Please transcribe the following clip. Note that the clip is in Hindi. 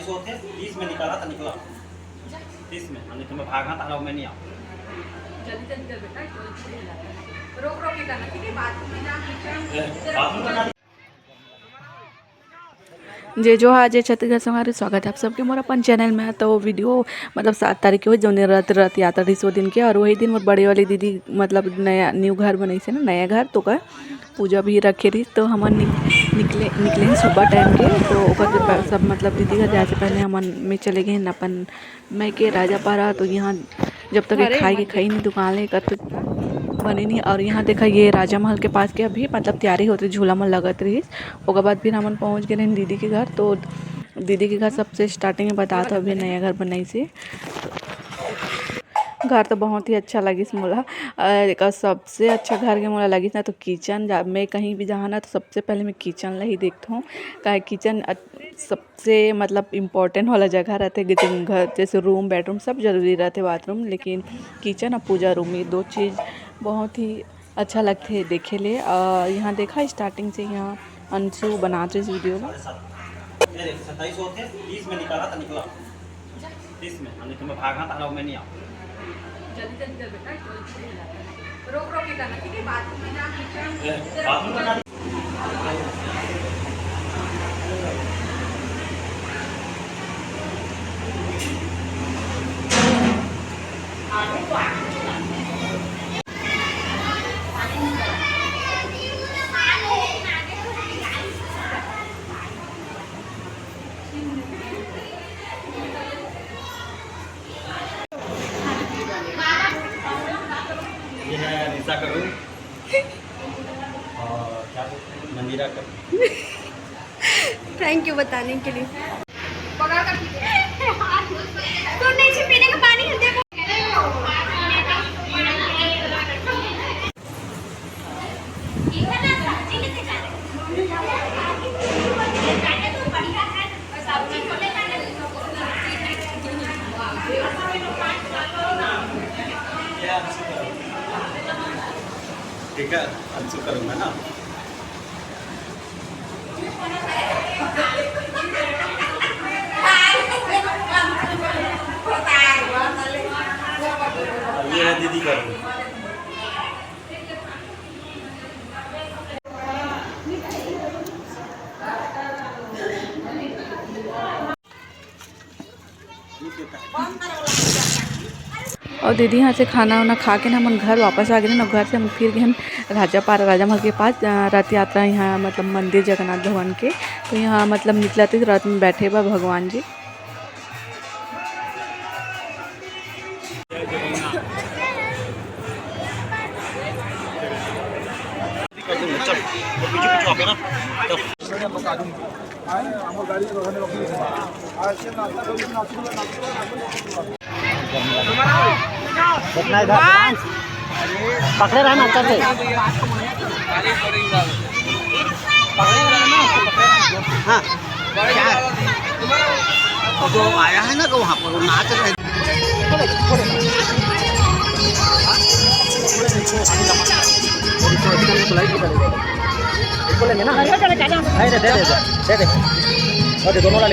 2700 थे, 30 में निकाला था, निकला 30 में, नहीं तो मैं भागा था, मैं नहीं आऊँ। जल्दी जल्दी कर बेटा, रोक रोक के करना, ठीक है? बाथरूम में जा। जे जो आज छत्तीसगढ़ से हमारे स्वागत है आप सबके मोर अपन चैनल में। तो वीडियो मतलब 7 तारीख के हो जो रथ यात्रा रही सो दिन के, और वही दिन मोर बड़े वाली दीदी मतलब नया न्यू घर बनाई से ना, नया घर तो का पूजा भी रखे रही। तो हम निकले सुबह टाइम के, तो ओकर सब मतलब दीदी घर जाए से पहले हमन में चले गए अपन मैं के राजा पारा। तो यहाँ जब तक खाई नहीं दुकान ले कर तो बने नहीं। और यहाँ देखा ये राजा महल के पास के अभी मतलब तैयारी होती, झूला मन लगत रही। उसके बाद फिर हमन पहुँच गए दीदी के घर। तो दीदी के घर सबसे स्टार्टिंग में बता था अभी नया घर बनाई से। घर तो बहुत ही अच्छा लगी मोला, और सबसे अच्छा घर के मोला लगी ना तो किचन। मैं कहीं भी जहाँ ना तो सबसे पहले मैं किचन ला ही देखता हूँ, क्या किचन सबसे मतलब इम्पोर्टेंट वाला जगह रहते घर, जैसे रूम बेडरूम सब जरूरी रहते, बाथरूम, लेकिन किचन और पूजा रूम ये दो चीज़ बहुत ही अच्छा लगते है देखे ले। यहाँ देखा स्टार्टिंग से यहाँ अंशु बनाते इस वीडियो में 2700 थे, 30 में निकाला था, निकला 30 में, नहीं तो मैं भागा था, मैं नहीं आऊँ। जल्दी जल्दी कर बेटा, रोक रोक के करना, ठीक है? बाथरूम में जा। ये है निशा का रूम और क्या बोलते हैं मंदिरा का। थैंक यू बताने के लिए। पकड़ कर तो नहीं से पीने का पानी है, देखो। ठीक है, अंशु करूँगा ना। ये है दीदी का रूम। और दीदी यहाँ से खाना वाना खा के ना हम घर वापस आ गए ना। घर से हम फिर गए राजा महल के पास, रथ यात्रा यहाँ मतलब मंदिर जगन्नाथ भगवान के। तो यहाँ मतलब निकला थे रथ में बैठे हुआ भगवान जी। पकड़े रहना चाहते हाँ जो आया है ना तो वहाँ पर नाच रहे लेंगे ना, दे दे दोनों ला ले।